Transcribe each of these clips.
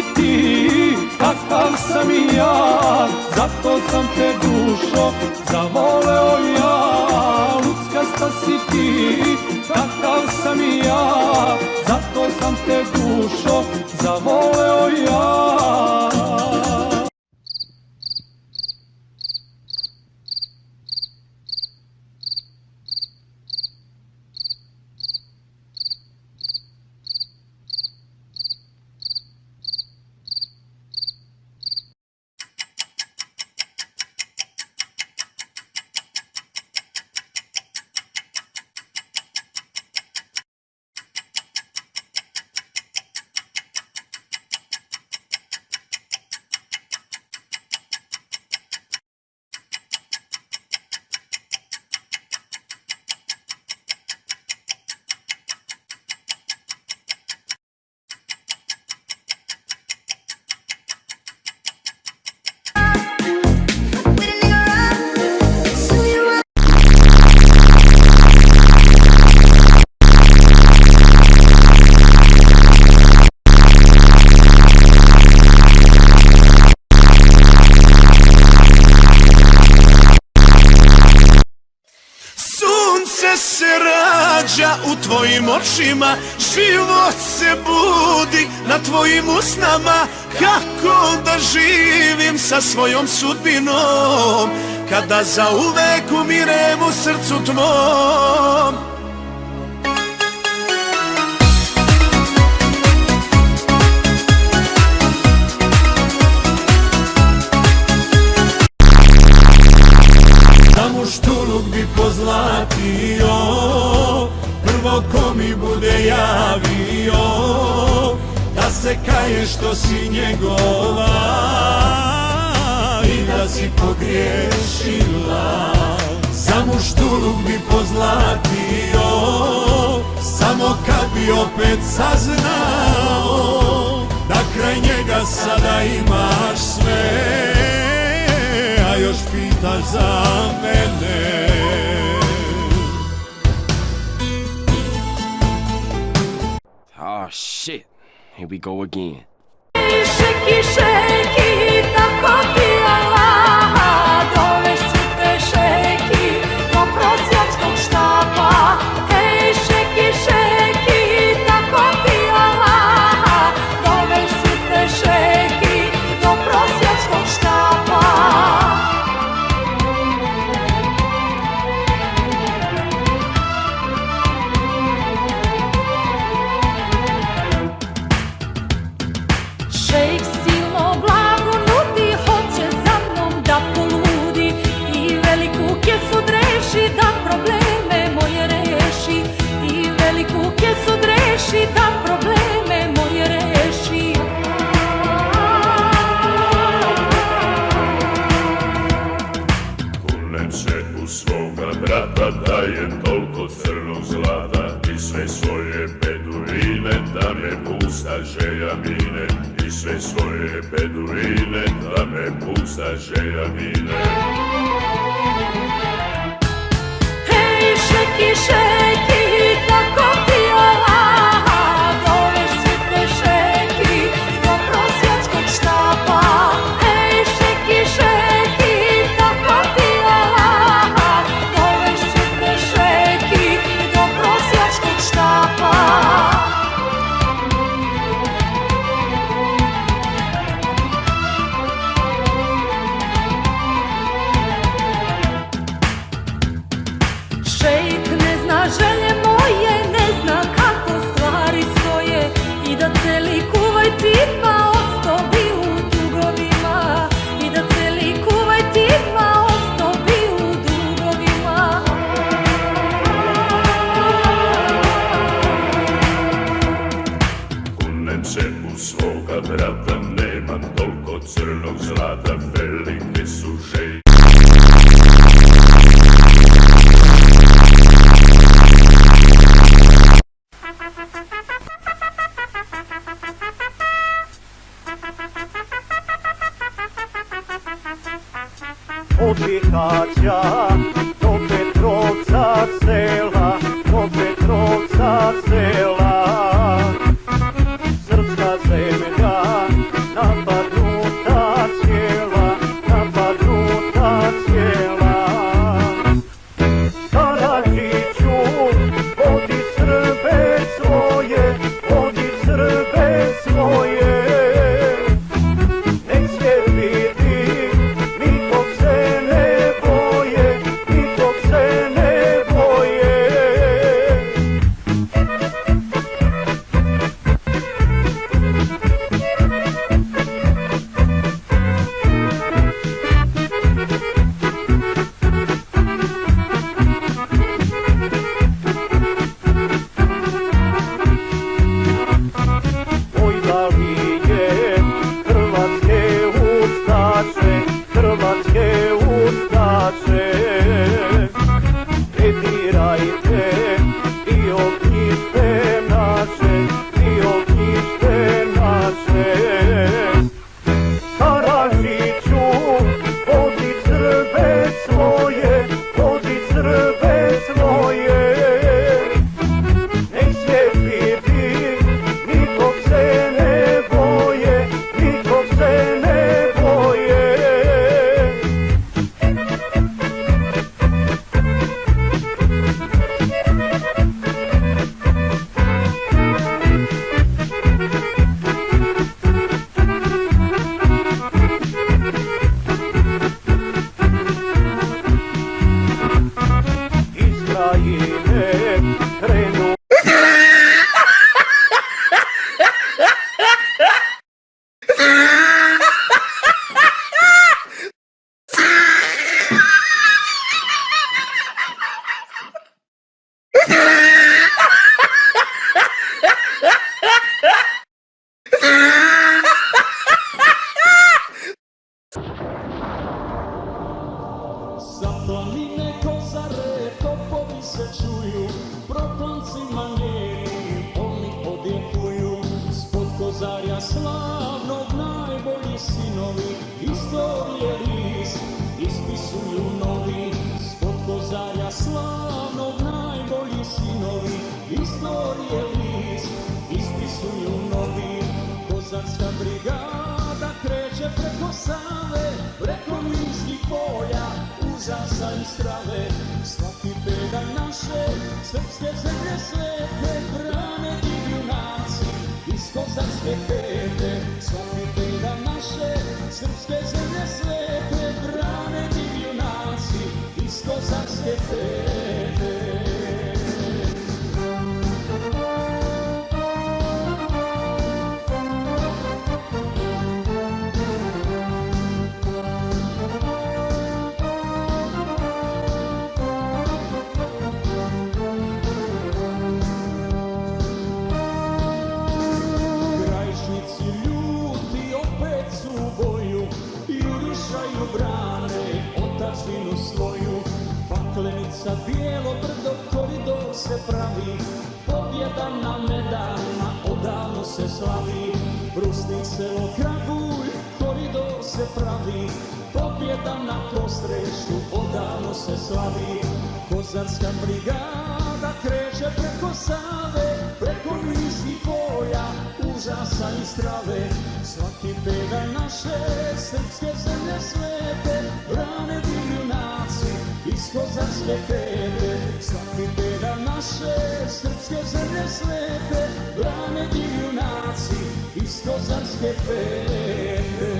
si ti, kakav sam i ja, zato sam te dušo zavoleo ja. Luckasta si ti, kakav sam i ja, zato sam te dušo zavoleo ja. Se rađa u tvojim očima, život se budi na tvojim usnama. Kako da živim sa svojom sudbinom, kada zauvek umirem u srcu tvom? Da mu štuluk bi pozlatio, prvo ko mi bude javio, da se kaje što si njegova i da si pogriješila. Za muštuluk bi pozlatio, samo kad bi opet saznao da kraj njega sada imaš sve, a još pitaš za mene. Oh shit, here we go again. Šeki, šeki, tako ti Allah, doveš crte šeki do prosjačkog štapa. Hej, šeki, šeki, tako ti Allah, doveš crte šeki do prosjačkog štapa. Šejk silno blago nudi, hoće za mnom da poludi i veliku kesu dreši da probleme moje reši. I veliku kesu dreši da probleme moje reši. Kunem se u svoga brata da je toliko crnog zlata i sve svoje beduine da me pusta želja mine. I sve svoje beduine da me pusta želja mine. Hej, šeki, šeki, tako ti Allah, doveš crte šeki do prosjačkog štapa. Hej, šeki, šeki, tako ti Allah, doveš crte šeki do prosjačkog štapa. Šejk ne zna želje moje, ne zna kako stvari stoje i da celi Kuvajt ima ostao bi u dugovima. I da celi Kuvajt ima ostao bi u dugovima. Kunem se u svoga brata, nemam toliko crnog zlata, velike su želje. Od Bihaća do Petrovca sela, do Petrovca sela. Srpska zemlja Sa planine Kozare topovi se čuju, proklamcima njeni oni odjekuju. Spod Kozarja slavnog najbolji sinovi istorije list ispisuju novi. Spod Kozarja slavnog najbolji sinovi istorije list ispisuju novi. Kozarska brigada kreće preko Save, preko minskih polja, užasa i strave. Svaki pedalj naše srpske zemlje svete brane i junaci iz kozarske pete. Svaki pedalj naše srpske zemlje svete brane i junaci iz kozarske pete. Paklenica, bijelo brdo, koridor se pravi, pobjeda na medalima odavno se slavi. Brusnik, selo, Kragulj, koridor se pravi, pobjeda na Kostreštu odavno se slavi. Kozarska brigada kreće preko Save, preko minskih polja, užasa i strave. Svaki pedalj naše srpske zemlje svete brane divljunaci iz kozarske pete. Svaki pedalj naše srpske zemlje svete brane divljunaci iz kozarske pete.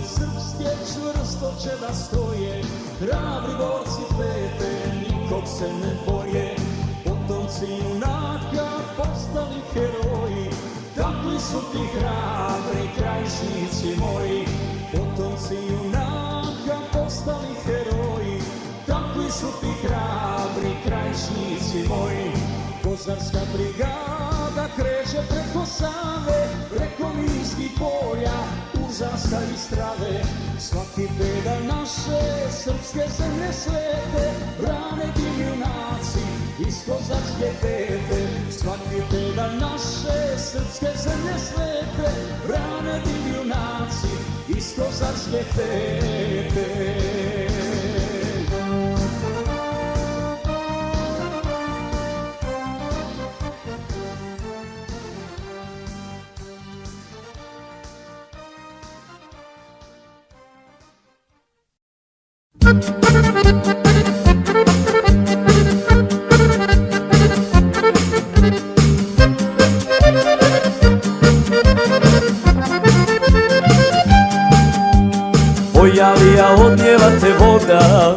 Srpske čvrsto će da stoje, hrabri borci pete, nikog se ne boje. Potomci junaka postali heroji, takvi su ti hrabri krajišnici moji. Potomci junaka postali heroji, takvi su ti hrabri krajišnici moji. Kozarska brigada kreće preko Save, preko minskih polja, užasa i strave. Svaki pedalj naše srpske zemlje svete brane divljunaci iz kozarske pete. Svaki pedalj naše srpske zemlje svete brane divljunaci iz kozarske pete. Pojavija odnijeva te voda,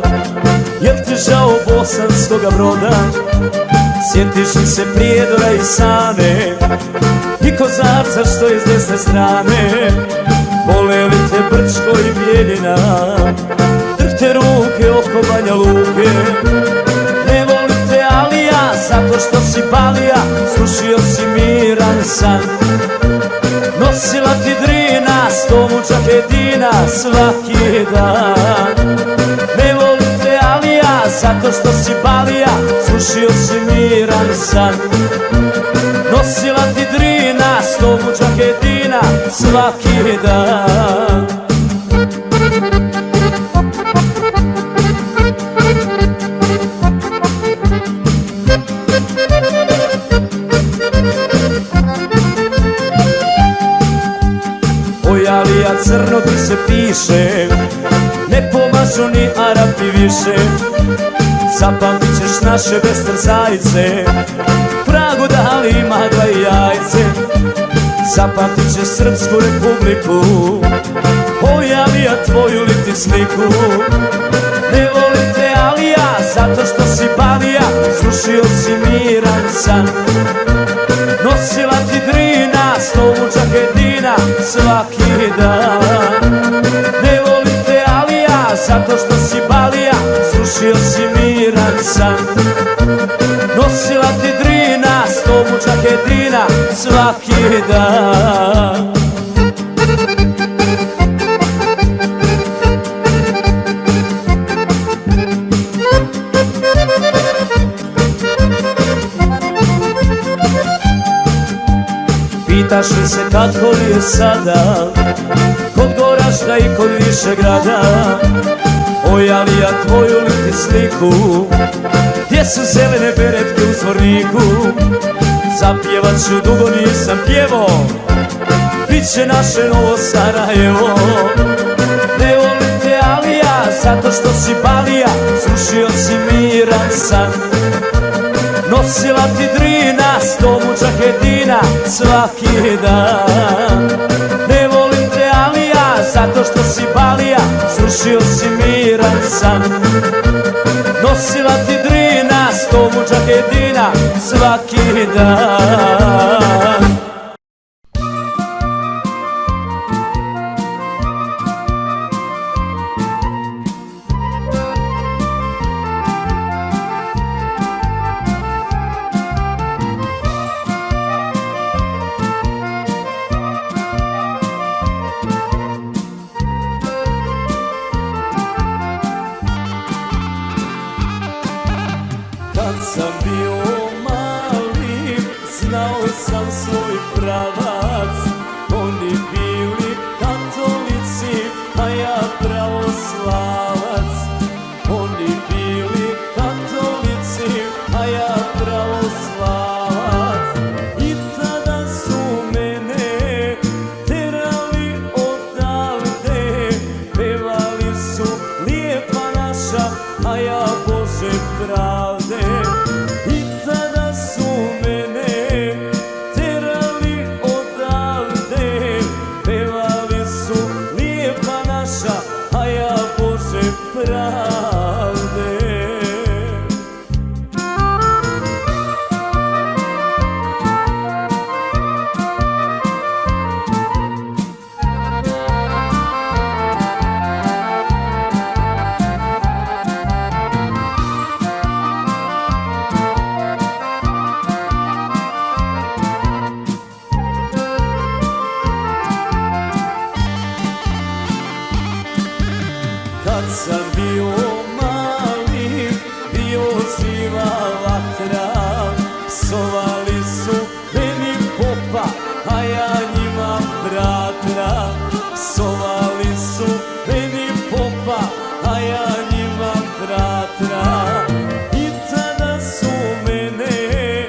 jel ti žao Bosanskoga Broda? Sjetiš li se Prijedora i Sane i Kozarca što je s desne strane? Bole li te Brčko i Bijeljina, drhte ruke oko Banja Luke? Ne voli te Alija zato što si balija, slušio si miran san. Nosila ti Drina, 100 mučak jedina svaki dan. Ne voli te Alija zato što si balija, slušio si miran san. Nosila ti Drina, 100 mučak jedina svaki dan. Alija, crno ti se piše, ne pomažu ni Arapi više. Zapamtit ćeš naše bestrzajce, zapamtit će Srpsku republiku. Pojavija tvoju li ti sliku. Ne volim te Alija, zato što si balija, srušio si miran san. Nosila ti Drina, slovu džaketina svaki dan. Ne volim te Alija, zato što si balija, srušio si miran san. Nosila ti Drina, slovu džaketina svaki dan. Pitaš li se kako li je sada, kod Goražda i kod Višegrada? Oj, ali ja tvoju li ti sliku, gdje su zelene beretke u zvorniku? Zapjevat ću, dugo nisam pjevo, bit će naše novo Sarajevo. Ne volim te Alija, zato što si balija, srušio si miran san. Nosila ti Drina, stomu džaketina svaki dan. Ne volim te Alija, zato što si balija, srušio si miran san. Nosila ti Drina, stomu džaketina svaki dan. Kad sam bio mali, znao sam svoj pravac. Oni bili katolici, a ja pravoslavac. Oni bili katolici, a ja pravoslavac. I tada su mene terali odavde. Pevali su lijepa naša, a ja Bože pravde. I tada su mene terali odavde. Pevali su lijepa naša, a ja Bože pravde. Kad sam bio mali, bio živa vatra. Psovali su meni popa, a ja njima bratra. Psovali su meni popa, a ja njima bratra. I tada su mene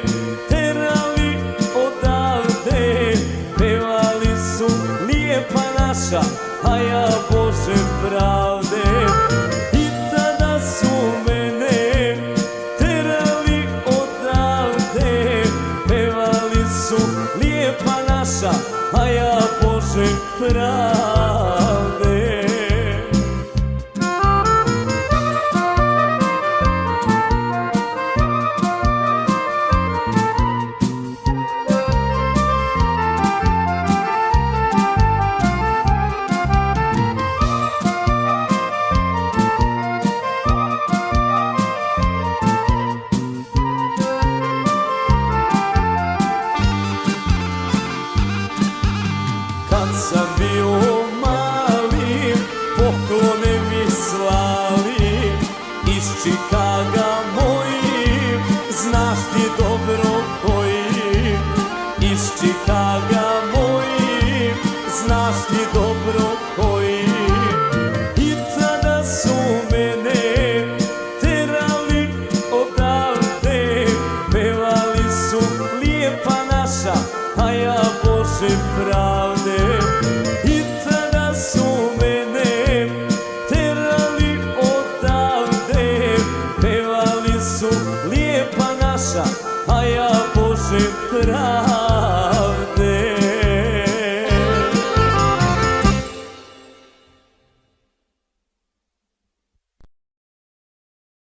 terali odavde. Pevali su lijepa naša, a ja Bože pravde. I tada su mene terali odavde. Pevali su lijepa naša, a ja Bože pravde. Kad sam bio mali, poklone mi slali iz Čikaga moji, znaš ti dobro koji. Iz Čikaga moji, znaš ti dobro koji. I tada su mene terali odavde. Pevali su lijepa naša, a ja Bože pravde. I tada su mene terali odavde. Pevali su lijepa naša, a ja Bože pravde.